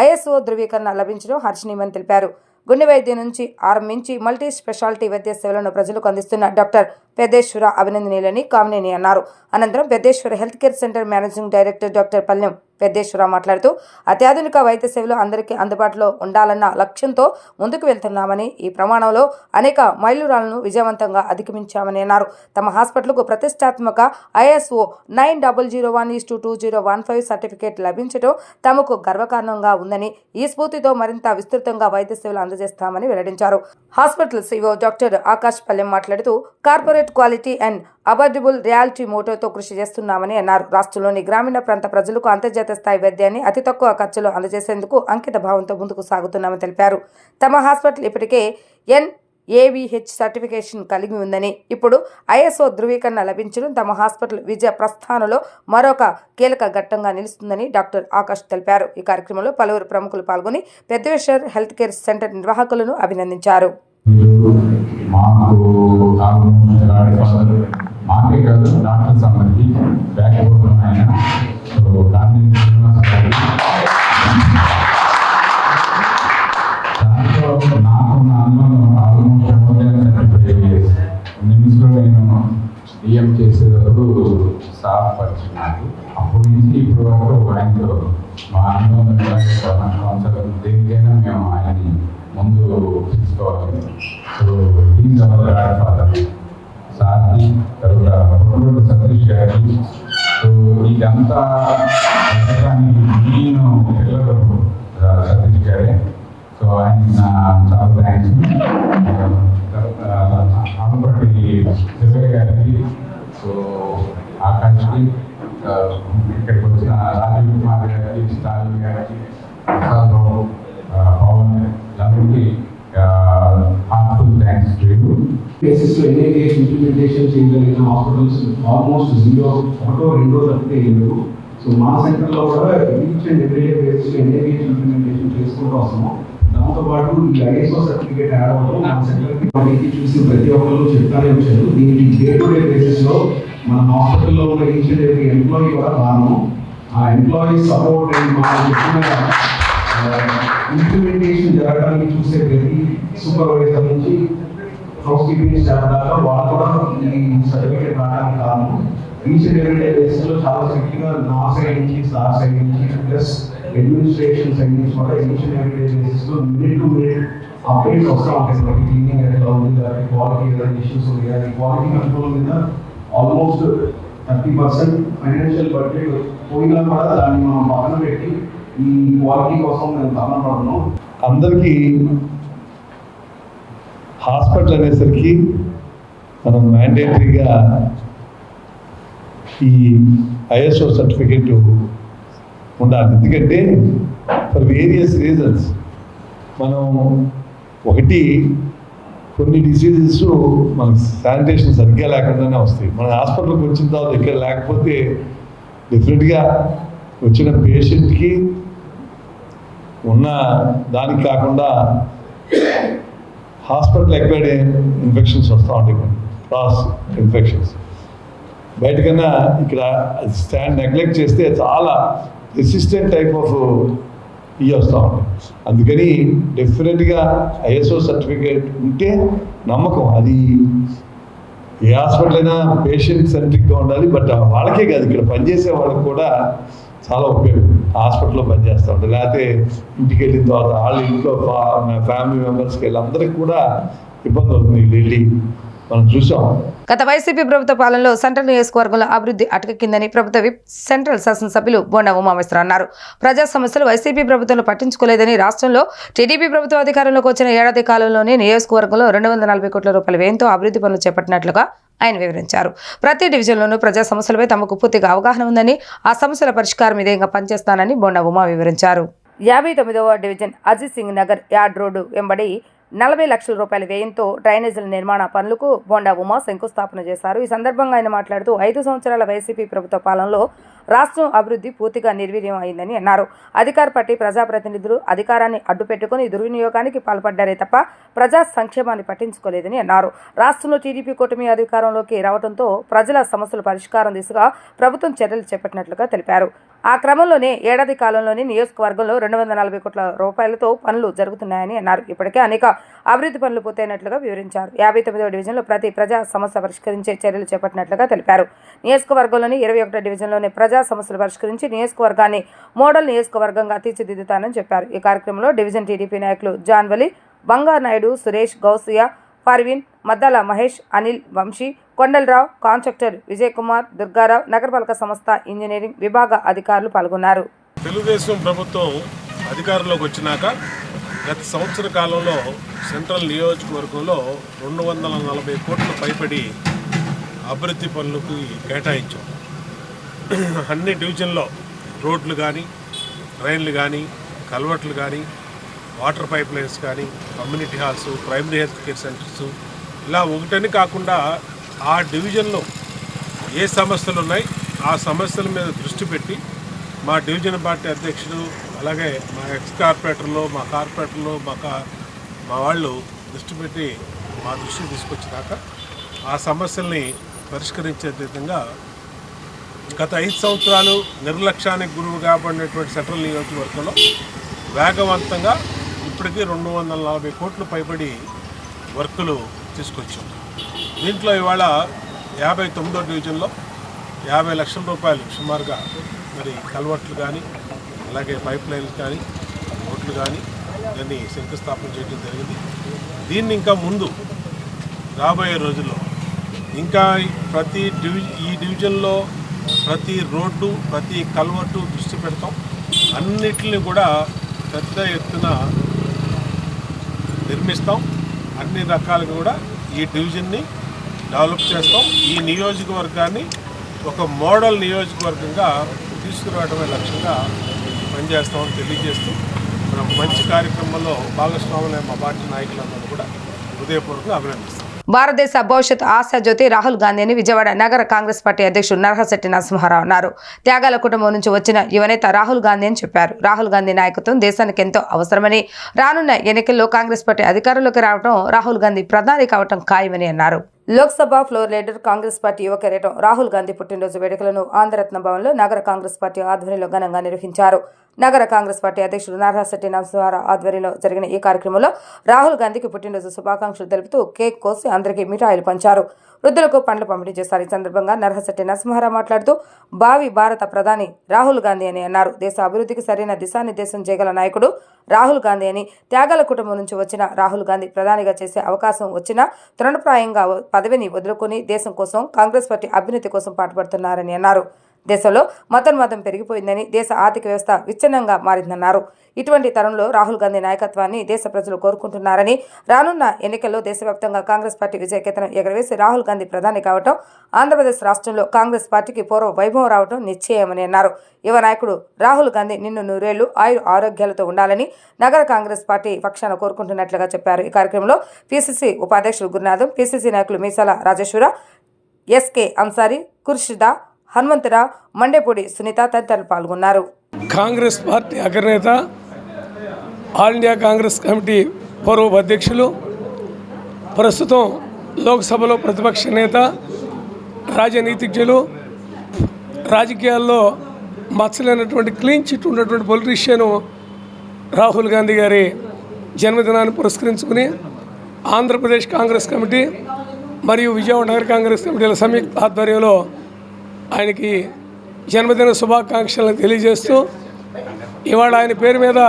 ISO ధృవీకరణ లభించడం హర్షణీయమని తెలిపారు. గుండె వైద్యం నుంచి ఆరంభించి మల్టీ స్పెషాలిటీ వైద్య సేవలను ప్రజలకు అందిస్తున్న డాక్టర్ పెద్దేశ్వర అభినందనీయులని కామినేని అన్నారు. అనంతరం Peddeswara health care centre managing director doctor Pallem Peddeswara మాట్లాడుతూ, అత్యాధునిక వైద్య సేవలు అందరికీ అందుబాటులో ఉండాలన్న లక్ష్యంతో ముందుకు వెళ్తున్నామని, ఈ ప్రమాణంలో అనేక మైలురాళ్లను విజయవంతంగా అధిగమించామని అన్నారు. తమ హాస్పిటల్కు ప్రతిష్టాత్మక ISO 9001-2015 సర్టిఫికేట్ లభించడం తమకు గర్వకారణంగా ఉందని, ఈ స్ఫూర్తితో మరింత విస్తృతంగా వైద్య సేవలు అందజేస్తామని వెల్లడించారు. హాస్పిటల్ CEO డాక్టర్ ఆకాష్ పల్లెం మాట్లాడుతూ, కార్పొరేట్ క్వాలిటీ అండ్ అబర్డబుల్ రియాలిటీ మోటోతో కృషి చేస్తున్నామని అన్నారు. రాష్ట్రంలోని గ్రామీణ ప్రాంత ప్రజలకు అంతర్జాతీయ స్థాయి వైద్యాన్ని అతి తక్కువ ఖర్చులో అందజేసేందుకు అంకిత భావంతో ముందుకు సాగుతున్నామని తెలిపారు. తమ హాస్పిటల్ ఇప్పటికే NABH సర్టిఫికేషన్ కలిగి ఉందని, ఇప్పుడు ISO ధృవీకరణ లభించడం తమ హాస్పిటల్ విజయ ప్రస్థానంలో మరొక కీలక ఘట్టంగా నిలుస్తుందని డాక్టర్ ఆకాష్ తెలిపారు. ఈ కార్యక్రమంలో పలువురు ప్రముఖులు పాల్గొని పెద్దేశ్వర్ హెల్త్ కేర్ సెంటర్ నిర్వాహకులను అభినందించారు. మాకే కాదు, డాక్టర్స్ అందరికీ బ్యాక్ బోన్ ఆయన. సో దాంట్లో నాకు నా అనుభవం ఆల్మోస్ట్ మోర్ దెన్ 35 years. నిమ్స్లో నేను DM చేసేటప్పుడు సార్ పరిచయం నాకు. అప్పుడు అప్పటి నుంచి ఇప్పటి వరకు ఆయనతో మా అనుబంధం కౌన్సిలర్ దేనికైనా మేము ఆయన్ని ముందు తీసుకోవాలి. So is our grand father సార్కి, తర్వాత పొట్టూరు సతీష్ గారికి. సో ఇదంతా నేను పిల్లలు సతీష్ గారే. సో ఆయన చాలా థ్యాంక్స్. ఆంధ్రపట్టి శివయ్య గారికి, సో ఆకాష్కి, ఇక్కడికి వచ్చిన రాజీవ్ కుమార్ గారికి, స్టాలిన్ గారికి, ప్రసాద్ రావు, పవన్ అందరికీ హార్ట్ఫుల్ థ్యాంక్స్ టు యూ. బేసిస్లో ఎన్ఐడిహెచ్ ఇంప్లిమెంటేషన్ చేయగలిగిన హాస్పిటల్స్ ఆల్మోస్ట్ 0, 1, 2 తప్పితే ఏం లేవు. సో మా సెంటర్లో కూడా ఈచ్ అండ్ ఎవ్రీడే బేసిస్లో ఎన్ఐడిహెచ్ ఇంప్లిమెంటేషన్ చేసుకుంటూ వస్తున్నాం. దాంతోపాటు ఈ ఐఎస్ఓ సర్టిఫికేట్ యాడ్ అవ్వడం మన సెంటర్కి మనకి చూసి ప్రతి ఒక్కరు చెప్తానే వచ్చారు. దీనికి డే టు డే బేసిస్లో మన హాస్పిటల్లో ఉన్న ఈచ్ అండ్ ఎవ్రీ ఎంప్లాయీ కూడా కారణం. ఆ ఎంప్లాయీ సపోర్ట్ అండ్ మన చెప్పిన ఇంప్లిమెంటేషన్ జరగడానికి చూసే ప్రతి సూపర్వైజర్ నుంచి హౌస్ కీపింగ్ స్టాఫ్ దాకా వాళ్ళు కూడా ఈ సర్టిఫికేట్ రావడానికి కారణం. ఈచ్ అండ్ ఎవ్రీ డే బేసిస్లో చాలా స్ట్రిక్ట్గా నా సైడ్ నుంచి, సార్ సైడ్ నుంచి, ప్లస్ అడ్మినిస్ట్రేషన్ సైడ్ నుంచి కూడా ఈచ్ అండ్ ఎవ్రీ డే బేసిస్లో మినిట్ టు మినిట్ అప్డేట్స్ వస్తూ ఉంటాయి. మనకి క్లీనింగ్ ఎట్లా ఉంది, లేకపోతే క్వాలిటీ ఏదైనా ఇష్యూస్ ఉన్నాయి. క్వాలిటీ కంట్రోల్ మీద ఆల్మోస్ట్ 30% ఫైనాన్షియల్ బడ్జెట్ పోయినా కూడా దాన్ని మనం పక్కన పెట్టి ఈ క్వాలిటీ కోసం మేము పక్కన పడుతున్నాం. అందరికీ హాస్పిటల్ అనేసరికి మనం మ్యాండేటరీగా ఈ ఐఎస్ఓ సర్టిఫికేట్ ఉండాలి. ఎందుకంటే ఫర్ వేరియస్ రీజన్స్ మనం ఒకటి కొన్ని డిసీజెస్ మనకు శానిటేషన్ సరిగ్గా లేకుండానే వస్తాయి. మన హాస్పిటల్కి వచ్చిన తర్వాత ఇక్కడ లేకపోతే డెఫినెట్గా వచ్చిన పేషెంట్కి ఉన్న దానికి కాకుండా హాస్పిటల్ ఎక్వైర్డ్ ఇన్ఫెక్షన్స్ వస్తూ ఉంటాయి, కొన్ని క్రాస్ ఇన్ఫెక్షన్స్. బయటకన్నా ఇక్కడ స్టాండ్ నెగ్లెక్ట్ చేస్తే చాలా రెసిస్టెంట్ టైప్ ఆఫ్ ఇవి వస్తూ ఉంటాయి. అందుకని డెఫినెట్గా ఐఎస్ఓ సర్టిఫికేట్ ఉంటే నమ్మకం. అది ఏ హాస్పిటల్ అయినా పేషెంట్ సెంట్రిక్గా ఉండాలి. బట్ వాళ్ళకే కాదు, ఇక్కడ పనిచేసే వాళ్ళకి కూడా చాలా ఉపయోగం. హాస్పిటల్లో పనిచేస్తూ ఉంటారు, లేకపోతే ఇంటికి వెళ్ళిన తర్వాత వాళ్ళ ఇంట్లో ఫ్యామిలీ మెంబర్స్కి వీళ్ళందరికీ కూడా ఇబ్బంది అవుతుంది వెళ్ళి. మనం చూసాం గత వైసీపీ ప్రభుత్వ పాలనలో సెంట్రల్ నియోజకవర్గంలో అభివృద్ధి అటకెక్కిందని ప్రభుత్వ విప్ సెంట్రల్ శాసనసభ్యులు బోండా ఉమామేశ్వర అన్నారు. ప్రజా సమస్యలు వైసీపీ ప్రభుత్వంలో పట్టించుకోలేదని, రాష్ట్రంలో టీడీపీ ప్రభుత్వం అధికారంలోకి వచ్చిన ఏడాది కాలంలోనే నియోజకవర్గంలో 240 కోట్ల రూపాయల వ్యయంతో అభివృద్ధి పనులు చేపట్టినట్లుగా ఆయన వివరించారు. ప్రతి డివిజన్లోనూ ప్రజా సమస్యలపై తమకు పూర్తిగా అవగాహన ఉందని, ఆ సమస్యల పరిష్కారం విధేయంగా పనిచేస్తానని బోండా ఉమా వివరించారు. 59వ division Ajit Singh Nagar yard road వెంబడి 40 లక్షల రూపాయల వ్యయంతో డ్రైనేజీల నిర్మాణ పనులకు బోండా ఉమా శంకుస్థాపన చేశారు. ఈ సందర్భంగా ఆయన మాట్లాడుతూ 5 సంవత్సరాల వైసీపీ ప్రభుత్వ పాలనలో రాష్ట్రం అభివృద్ధి పూర్తిగా నిర్వీర్యం అయిందని అన్నారు. అధికార పార్టీ ప్రజాప్రతినిధులు అధికారాన్ని అడ్డుపెట్టుకుని దుర్వినియోగానికి పాల్పడ్డారే తప్ప ప్రజా సంక్షేమాన్ని పట్టించుకోలేదని అన్నారు. రాష్ట్రంలో టీడీపీ కూటమి అధికారంలోకి రావడంతో ప్రజల సమస్యల పరిష్కారం దిశగా ప్రభుత్వం చర్యలు చేపట్టినట్లుగా తెలిపారు. ఆ క్రమంలోనే ఏడాది కాలంలోనే నియోజకవర్గంలో 240 కోట్ల రూపాయలతో పనులు జరుగుతున్నాయని అన్నారు. ఇప్పటికే అనేక అభివృద్ధి పనులు పూర్తయినట్లుగా వివరించారు. 59వ డివిజన్లో ప్రతి ప్రజా సమస్య పరిష్కరించే చర్యలు చేపట్టినట్లుగా తెలిపారు. నియోజకవర్గంలోని 21వ డివిజన్లోని ప్రజా సమస్యలు పరిష్కరించి నియోజకవర్గాన్ని మోడల్ నియోజకవర్గంగా తీర్చిదిద్దుతానని చెప్పారు. ఈ కార్యక్రమంలో డివిజన్ టీడీపీ నాయకులు జాన్వలి, బంగారు నాయుడు, సురేష్, గౌసియా, పర్వీన్, మద్దాల మహేష్, అనిల్, వంశీ, కొండలరావు, కాంట్రాక్టర్ విజయ్ కుమార్, దుర్గారావు, నగరపాలక సంస్థ ఇంజనీరింగ్ విభాగ అధికారులు పాల్గొన్నారు. తెలుగుదేశం ప్రభుత్వం అధికారంలోకి వచ్చినాక గత సంవత్సర కాలంలో సెంట్రల్ నియోజకవర్గంలో 240 కోట్లు పైబడి అభివృద్ధి పనులకు కేటాయించాం. అన్ని డివిజన్లో రోడ్లు కానీ, డ్రైన్లు కానీ, కల్వర్ట్లు కానీ, వాటర్ పైప్ లైన్స్ కానీ, community halls, primary health care centres, ఇలా ఒకటని కాకుండా ఆ డివిజన్లో ఏ సమస్యలు ఉన్నాయి ఆ సమస్యల మీద దృష్టి పెట్టి మా డివిజన్ పార్టీ అధ్యక్షుడు, అలాగే మా ఎక్స్ కార్పొరేటర్లు, మా కార్పొరేటర్లు, మా వాళ్ళు దృష్టి పెట్టి మా దృష్టికి తీసుకొచ్చినాక ఆ సమస్యల్ని పరిష్కరించే విధంగా గత 5 సంవత్సరాలు నిర్లక్ష్యానికి గురువు కాబడినటువంటి సెంట్రల్ నియోజకవర్గంలో వేగవంతంగా ఇప్పటికీ 240 కోట్లు పైబడి వర్కులు తీసుకొచ్చాం. దీంట్లో ఇవాళ 59వ డివిజన్లో 50 లక్షల రూపాయలు సుమారుగా మరి కల్వర్ట్లు కానీ అలాగే పైప్ లైన్లు కానీ రోడ్లు కానీ దాన్ని శంకుస్థాపన చేయడం జరిగింది. దీన్ని ఇంకా ముందు రాబోయే రోజుల్లో ఇంకా ప్రతి ఈ డివిజన్లో ప్రతి రోడ్డు ప్రతి కల్వర్టు దృష్టి పెడతాం. అన్నిటిని కూడా పెద్ద ఎత్తున నిర్మిస్తాం. అన్ని రకాలుగా కూడా ఈ డివిజన్ని డెవలప్ చేస్తాం. ఈ నియోజకవర్గాన్ని ఒక మోడల్ నియోజకవర్గంగా తీసుకురావడమే లక్ష్యంగా పనిచేస్తామని తెలియజేస్తూ మనం మంచి కార్యక్రమంలో భాగస్వాములైన మా పార్టీ నాయకులందరూ కూడా హృదయపూర్వకంగా అభినందిస్తాం. భారతదేశ భవిష్యత్ ఆశాజ్యోతి రాహుల్ గాంధీని విజయవాడ నగర కాంగ్రెస్ పార్టీ అధ్యక్షుడు నరహశెట్టి నరసింహారావు అన్నారు. త్యాగాల కుటుంబం నుంచి వచ్చిన యువనేత రాహుల్ గాంధీ అని చెప్పారు. రాహుల్ గాంధీ నాయకత్వం దేశానికి ఎంతో అవసరమని, రానున్న ఎన్నికల్లో కాంగ్రెస్ పార్టీ అధికారంలోకి రావడం, రాహుల్ గాంధీ ప్రధాని కావడం ఖాయమని అన్నారు. Lok Sabha floor leader Congress party యువ కెరీటం రాహుల్ గాంధీ పుట్టినరోజు వేడుకలను ఆంధ్రరత్న భవన్లో నగర కాంగ్రెస్ పార్టీ ఆధ్వర్యంలో ఘనంగా నిర్వహించారు. నగర కాంగ్రెస్ పార్టీ అధ్యక్షుడు నరహశెట్టి నరసింహారావు ఆధ్వర్యంలో జరిగిన ఈ కార్యక్రమంలో రాహుల్ గాంధీకి పుట్టినరోజు శుభాకాంక్షలు తెలుపుతూ కేక్ కోసి అందరికీ మిఠాయిలు పంచారు. వృద్ధులకు పండ్లు పంపిణీ చేశారు. ఈ సందర్భంగా నరహశెట్టి నరసింహారావు మాట్లాడుతూ భావి భారత ప్రధాని రాహుల్ గాంధీ అని అన్నారు. దేశ అభివృద్ధికి సరైన దిశానిర్దేశం చేయగల నాయకుడు రాహుల్ గాంధీ అని, త్యాగాల కుటుంబం నుంచి వచ్చిన రాహుల్ గాంధీ ప్రధానిగా చేసే అవకాశం వచ్చినా తృణప్రాయంగా పదవిని వదులుకొని దేశం కోసం, కాంగ్రెస్ పార్టీ అభ్యున్నతి కోసం పాటుపడుతున్నారని అన్నారు. దేశంలో మతోన్మాదం పెరిగిపోయిందని, దేశ ఆర్థిక వ్యవస్థ విచ్ఛిన్నంగా మారిందన్నారు. ఇటువంటి తరుణంలో రాహుల్ గాంధీ నాయకత్వాన్ని దేశ ప్రజలు కోరుకుంటున్నారని, రానున్న ఎన్నికల్లో దేశవ్యాప్తంగా కాంగ్రెస్ పార్టీ విజయకేతనం ఎగరవేసి రాహుల్ గాంధీ ప్రధాని కావటం, ఆంధ్రప్రదేశ్ రాష్ట్రంలో కాంగ్రెస్ పార్టీకి పూర్వ వైభవం రావడం నిశ్చయమని అన్నారు. యువ నాయకుడు రాహుల్ గాంధీ నిన్ను నూరేళ్లు ఆరోగ్యాలతో ఉండాలని నగర కాంగ్రెస్ పార్టీ పక్షాన కోరుకుంటున్నట్లుగా చెప్పారు. ఈ కార్యక్రమంలో పిసిసి ఉపాధ్యక్షులు గురునాథం, పిసిసి నాయకులు మీసాల రాజేశ్వర, ఎస్కే అన్సారీ, కుర్షిదా, హనుమంతరావు, మండేపూడి సునీత తదితరులు పాల్గొన్నారు. కాంగ్రెస్ పార్టీ అగ్రనేత, ఆల్ ఇండియా కాంగ్రెస్ కమిటీ పూర్వ అధ్యక్షులు, ప్రస్తుతం లోక్సభలో ప్రతిపక్ష నేత, రాజనీతిజ్ఞులు, రాజకీయాల్లో మచ్చలేనటువంటి క్లీన్ చిట్ ఉన్నటువంటి పొలిటీషియను రాహుల్ గాంధీ గారి జన్మదినాన్ని పురస్కరించుకుని ఆంధ్రప్రదేశ్ కాంగ్రెస్ కమిటీ మరియు విజయవాడ నగర కాంగ్రెస్ కమిటీల సంయుక్త ఆధ్వర్యంలో ఆయనకి జన్మదిన శుభాకాంక్షలను తెలియజేస్తూ ఇవాళ ఆయన పేరు మీద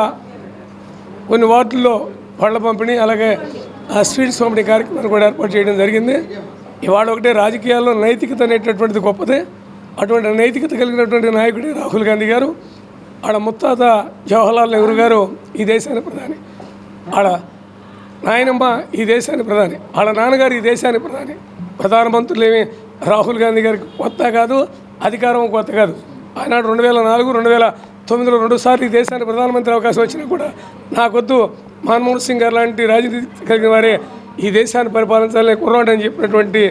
కొన్ని వార్డుల్లో పళ్ళ పంపిణీ, అలాగే స్వీట్స్ పంపిణీ కార్యక్రమాన్ని కూడా ఏర్పాటు చేయడం జరిగింది. ఇవాళ ఒకటే రాజకీయాల్లో నైతికత అనేటటువంటిది గొప్పదే. అటువంటి నైతికత కలిగినటువంటి నాయకుడు రాహుల్ గాంధీ గారు. ఆడ ముత్తాత జవహర్లాల్ నెహ్రూ గారు ఈ దేశానికి ప్రధాని, ఆడ నాయనమ్మ ఈ దేశానికి ప్రధాని, ఆడ నాన్నగారు ఈ దేశానికి ప్రధాని. ప్రధానమంత్రులు ఏమి రాహుల్ గాంధీ గారికి కొత్త కాదు, అధికారం కొత్త కాదు. ఆనాడు 2004, 2009లో 2 సార్లు ఈ దేశానికి ప్రధానమంత్రి అవకాశం వచ్చినా కూడా నాకొద్దు, మన్మోహన్ సింగ్ గారు లాంటి రాజనీతి కలిగిన వారే ఈ దేశాన్ని పరిపాలించాలని కుర్రాడని చెప్పినటువంటి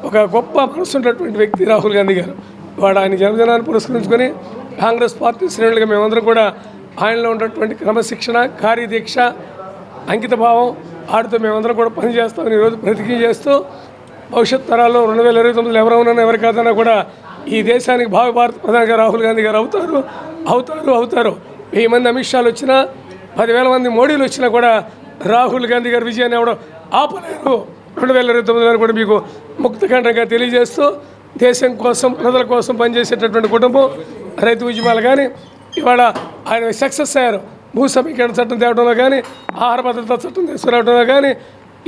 ఒక గొప్ప మనసున్నటువంటి వ్యక్తి రాహుల్ గాంధీ గారు. వాడు ఆయన జన్మదినాన్ని పురస్కరించుకొని కాంగ్రెస్ పార్టీ శ్రేణులుగా మేమందరం కూడా ఆయనలో ఉన్నటువంటి క్రమశిక్షణ, కార్యదీక్ష, అంకిత భావం, ఆడితో మేమందరం కూడా పనిచేస్తామని ఈరోజు ప్రతిజ్ఞ చేస్తూ భవిష్యత్ తరాల్లో 2029లో ఎవరైనా ఎవరి కాదన్నా కూడా ఈ దేశానికి భావి భారత ప్రధానిగా రాహుల్ గాంధీ గారు అవుతారు. 1000 మంది అమిత్ షాలు వచ్చినా, 10,000 మంది మోడీలు వచ్చినా కూడా రాహుల్ గాంధీ గారి విజయాన్ని ఎవడో ఆపలేరు. 2029 కూడా మీకు ముక్తఖండంగా తెలియజేస్తూ దేశం కోసం, ప్రజల కోసం పనిచేసేటటువంటి కుటుంబం, రైతు ఉద్యమాలు కానీ ఇవాళ ఆయన సక్సెస్ అయ్యారు. భూ సమీకరణ చట్టం తేవడంలో కానీ, ఆహార భద్రతా చట్టం తీసుకురావడంలో కానీ,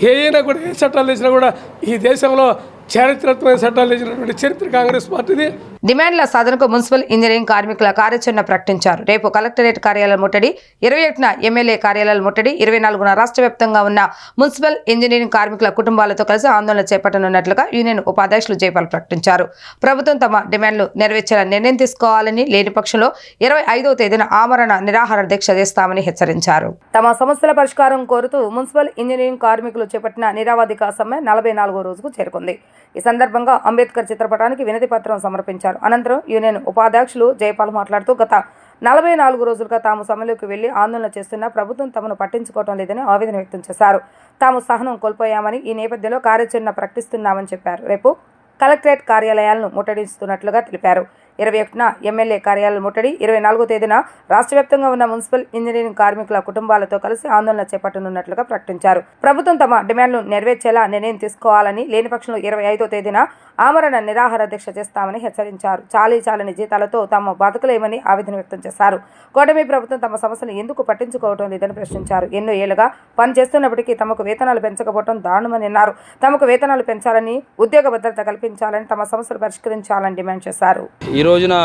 ఏమైనా కూడా ఏ చట్టాలు తెచ్చినా కూడా ఈ దేశంలో చారిత్రాత్మక చట్టాలు తెచ్చినటువంటి చరిత్ర కాంగ్రెస్ పార్టీది. డిమాండ్ల సాధనకు మున్సిపల్ ఇంజనీరింగ్ కార్మికుల కార్యాచరణ ప్రకటించారు. రేపు కలెక్టరేట్ కార్యాలయాల ముట్టడి, 21న ఎమ్మెల్యే కార్యాలయాల ముట్టడి, 24న రాష్ట్ర వ్యాప్తంగా ఉన్న మున్సిపల్ ఇంజనీరింగ్ కార్మికుల కుటుంబాలతో కలిసి ఆందోళన చేపట్టనున్నట్లుగా యూనియన్ ఉపాధ్యక్షులు జైపాల్ ప్రకటించారు. ప్రభుత్వం తమ డిమాండ్లు నెరవేర్చేలా నిర్ణయం తీసుకోవాలని, లేని పక్షంలో 25వ తేదీన ఆమరణ నిరాహార దీక్ష చేస్తామని హెచ్చరించారు. తమ సమస్యల పరిష్కారం కోరుతూ మున్సిపల్ ఇంజనీరింగ్ కార్మికులు చేపట్టిన నిరావధిక సమ్మె 44వ రోజుకు చేరుకుంది. ఈ సందర్భంగా అంబేద్కర్ చిత్రపటానికి వినతి పత్రం సమర్పించారు. అనంతరం యూనియన్ ఉపాధ్యక్షులు జైపాల్ మాట్లాడుతూ గత 44 రోజులుగా తాము సమ్మెలోకి వెళ్లి ఆందోళన చేస్తున్నా ప్రభుత్వం తమను పట్టించుకోవడం లేదని ఆవేదన వ్యక్తం చేశారు. తాము సహనం కోల్పోయామని, ఈ నేపథ్యంలో కార్యాచరణ ప్రకటిస్తున్నామని చెప్పారు. రేపు కలెక్టరేట్ కార్యాలయాలను ముట్టడిస్తున్నట్లుగా తెలిపారు. 21న ఎమ్మెల్యే కార్యాలయం ముట్టడి, 24వ తేదీన రాష్ట్ర వ్యాప్తంగా ఉన్న మున్సిపల్ ఇంజనీరింగ్ కార్మికుల కుటుంబాలతో కలిసి ఆందోళన చేపట్టనున్నట్లుగా ప్రకటించారు. ప్రభుత్వం తమ డిమాండ్లు నెరవేర్చేలా నిర్ణయం తీసుకోవాలని, లేని పక్షంలో 25వ తేదీన ఆమరణ నిరాహార దీక్ష చేస్తామని హెచ్చరించారు. చాలని జీతాలతో తాము బతకలేమని ఆవేదన వ్యక్తం చేశారు. కూటమి ప్రభుత్వం తమ సమస్యను ఎందుకు పట్టించుకోవడం లేదని ప్రశ్నించారు. ఎన్నో ఏళ్లుగా పని చేస్తున్నప్పటికీ తమకు వేతనాలు పెంచకపోవడం దారుణమని అన్నారు. తమకు వేతనాలు పెంచాలని, ఉద్యోగ భద్రత కల్పించాలని, తమ సమస్యలు పరిష్కరించాలని డిమాండ్ చేశారు. ఈ రోజున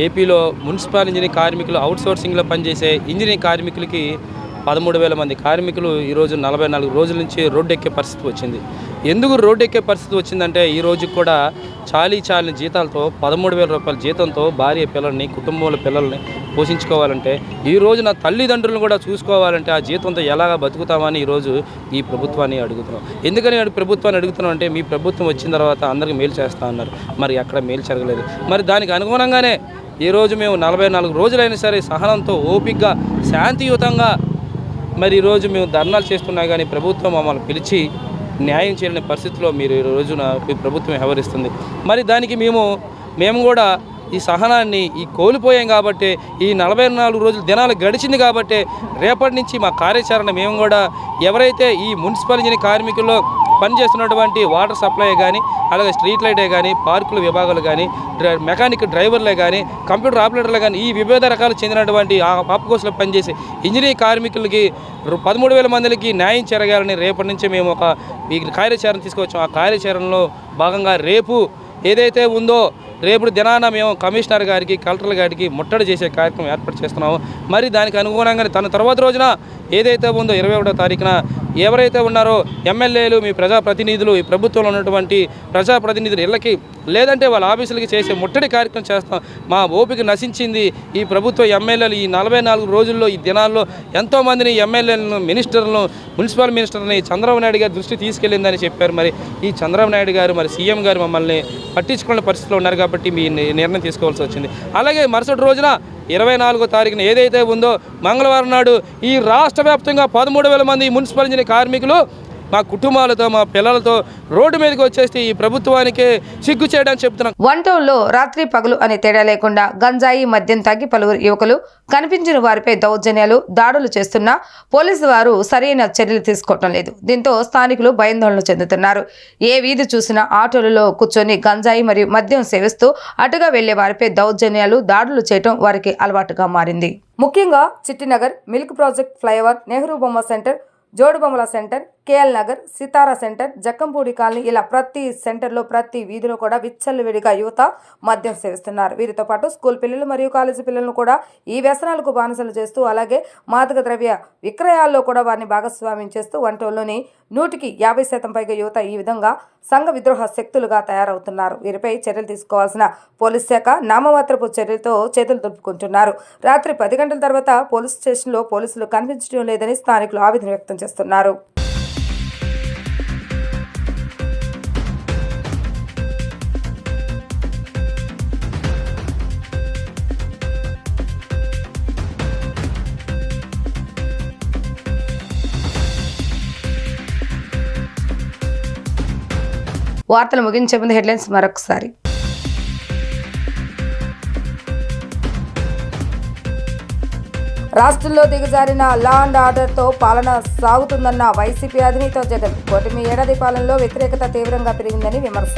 ఏపీలో మున్సిపల్ ఇంజనీరింగ్ కార్మికులు అవుట్సోర్సింగ్లో పనిచేసే ఇంజనీరింగ్ కార్మికులకి 13,000 మంది కార్మికులు ఈరోజు 44 రోజుల నుంచి రోడ్డు ఎక్కే పరిస్థితి వచ్చింది. ఎందుకు రోడ్డు ఎక్కే పరిస్థితి వచ్చిందంటే ఈ రోజు కూడా చాలిన జీతాలతో 13,000 రూపాయల జీతంతో భార్య పిల్లల్ని, కుటుంబంలో పిల్లల్ని పోషించుకోవాలంటే, ఈ రోజున తల్లిదండ్రులను కూడా చూసుకోవాలంటే ఆ జీతంతో ఎలాగా బతుకుతామని ఈరోజు ఈ ప్రభుత్వాన్ని అడుగుతున్నాం. ఎందుకని ప్రభుత్వాన్ని అడుగుతున్నాం అంటే, మీ ప్రభుత్వం వచ్చిన తర్వాత అందరికీ మేలు చేస్తా అన్నారు, మరి అక్కడ మేలు జరగలేదు. మరి దానికి అనుగుణంగానే ఈరోజు మేము 44 రోజులైనా సరే సహనంతో, ఓపికగా, శాంతియుతంగా మరి ఈరోజు మేము ధర్నాలు చేస్తున్నా కానీ ప్రభుత్వం మమ్మల్ని పిలిచి న్యాయం చేయలేని పరిస్థితిలో మీరు ఈ రోజున ప్రభుత్వం వ్యవహరిస్తుంది. మరి దానికి మేము కూడా ఈ సహనాన్ని కోల్పోయాం కాబట్టి, ఈ 44 రోజులు దినాలు గడిచింది కాబట్టి రేపటి నుంచి మా కార్యాచరణ మేము కూడా ఎవరైతే ఈ మున్సిపల్ ఇంజనీరింగ్ కార్మికుల్లో పనిచేస్తున్నటువంటి వాటర్ సప్లై కానీ, అలాగే స్ట్రీట్ లైటే కానీ, పార్కుల విభాగాలు కానీ, మెకానిక్ డ్రైవర్లే కానీ, కంప్యూటర్ ఆపరేటర్లే కానీ, ఈ వివిధ రకాలకు చెందినటువంటి ఆ పాపకోసులో పనిచేసే ఇంజనీరింగ్ కార్మికులకి 13,000 మందికి న్యాయం జరగాలని రేపటి నుంచి మేము ఒక ఈ కార్యాచరణ తీసుకొచ్చాం. ఆ కార్యాచరణలో భాగంగా రేపు ఏదైతే ఉందో, రేపు దినాన మేము కమిషనర్ గారికి, కలెక్టర్ గారికి ముట్టడి చేసే కార్యక్రమం ఏర్పాటు చేస్తున్నాము. మరి దానికి అనుగుణంగానే తన తర్వాత రోజున ఏదైతే ఉందో 21వ తారీఖున ఎవరైతే ఉన్నారో ఎమ్మెల్యేలు, మీ ప్రజాప్రతినిధులు, ఈ ప్రభుత్వంలో ఉన్నటువంటి ప్రజాప్రతినిధులు ఇళ్ళకి లేదంటే వాళ్ళ ఆఫీసులకి చేసే ముట్టడి కార్యక్రమం చేస్తాం. మా ఓపిక నశించింది. ఈ ప్రభుత్వ ఎమ్మెల్యేలు ఈ 44 రోజుల్లో, ఈ దినాల్లో ఎంతోమందిని ఎమ్మెల్యేలను, మినిస్టర్లను, మున్సిపల్ మినిస్టర్ని చంద్రబాబు నాయుడు గారు దృష్టి తీసుకెళ్ళిందని చెప్పారు. మరి ఈ చంద్రబాబు నాయుడు గారు, మరి సీఎం గారు మమ్మల్ని పట్టించుకునే పరిస్థితిలో ఉన్నారు కాబట్టి మీ నిర్ణయం తీసుకోవాల్సి వచ్చింది. అలాగే మరుసటి రోజున 24వ తారీఖున ఏదైతే ఉందో మంగళవారం నాడు ఈ రాష్ట్ర వ్యాప్తంగా 13,000 మంది మున్సిపల్ ఇంజనీరింగ్ కార్మికులు మా కుటుంబాలతో, మా పిల్లలతో రోడ్డు మీదకి వచ్చేసి ఈ ప్రభుత్వానికి సిగ్గు చేయడానికి చెప్తున్నాం. వన్ టౌన్లో రాత్రి పగలు అనే తేడా లేకుండా గంజాయి, మద్యం తాగి పలువురు యువకులు కనిపించిన వారిపై దౌర్జన్యాలు, దాడులు చేస్తున్నా పోలీసు వారు సరైన చర్యలు తీసుకోవటం లేదు. దీంతో స్థానికులు భయాందోళన చెందుతున్నారు. ఏ వీధి చూసినా ఆటోలలో కూర్చొని గంజాయి మరియు మద్యం సేవిస్తూ అటుగా వెళ్లే వారిపై దౌర్జన్యాలు, దాడులు చేయటం వారికి అలవాటుగా మారింది. ముఖ్యంగా Chittinagar, milk project flyover, Nehru బొమ్మ సెంటర్, జోడుబొమ్మల సెంటర్, కేఎల్ నగర్, సితారా సెంటర్, జక్కంపూడి కాలనీ, ఇలా ప్రతి సెంటర్లో, ప్రతి వీధిలో కూడా విచ్చలవిడిగా యువత మద్యం సేవిస్తున్నారు. వీరితో పాటు స్కూల్ పిల్లలు మరియు కాలేజీ పిల్లలను కూడా ఈ వ్యసనాలకు బానిసలు చేస్తూ, అలాగే మాదక ద్రవ్య విక్రయాల్లో కూడా వారిని భాగస్వామ్యం చేస్తూ వన్ టౌన్లోని 100కి 50% పైగా యువత ఈ విధంగా సంఘ విద్రోహ శక్తులుగా తయారవుతున్నారు. వీరిపై చర్యలు తీసుకోవాల్సిన పోలీస్ శాఖ నామమాత్రపు చర్యలతో చేతులు దులుపుకుంటున్నారు. రాత్రి 10 గంటల తర్వాత పోలీస్ స్టేషన్లో పోలీసులు కనిపించడం లేదని స్థానికులు ఆవేదన వ్యక్తం చేస్తున్నారు. వార్తలు ముగించే ముందు హెడ్లైన్స్ మరొకసారి. రాష్ట్రంలో దిగజారిన లా అండ్ ఆర్డర్తో పాలన సాగుతుందన్న వైసీపీ అధినేత జగన్. కూటమి ఏడాది పాలనలో వ్యతిరేకత తీవ్రంగా పెరిగిందని విమర్శ.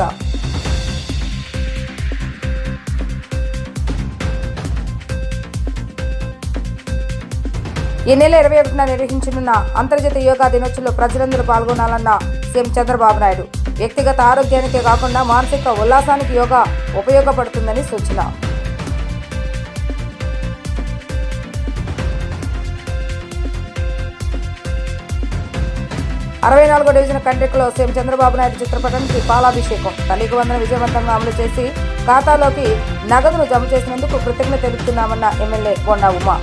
ఈ నెల 21న నిర్వహించనున్న అంతర్జాతీయ యోగా దినోత్సవంలో ప్రజలందరూ పాల్గొనాలన్న సీఎం చంద్రబాబు నాయుడు. వ్యక్తిగత ఆరోగ్యానికే కాకుండా మానసిక ఉల్లాసానికి యోగా ఉపయోగపడుతుందని సూచన. అరవై 4వ డివిజన్ కంటెక్లో సీఎం చంద్రబాబు నాయుడు చిత్రపటానికి పాలాభిషేకం. తల్లికి వందన విజయవంతంగా అమలు చేసి ఖాతాలోకి నగదును జమ చేసినందుకు కృతజ్ఞత తెలుపుతున్నామన్న ఎమ్మెల్యే బొండా ఉమా.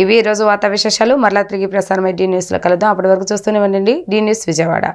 ఇవి ఈరోజు వార్తా విశేషాలు. మరలా తిరిగి ప్రసారమై డి న్యూస్లో కలుద్దాం. అప్పటి వరకు చూస్తూనే ఉండండి డి న్యూస్ విజయవాడ.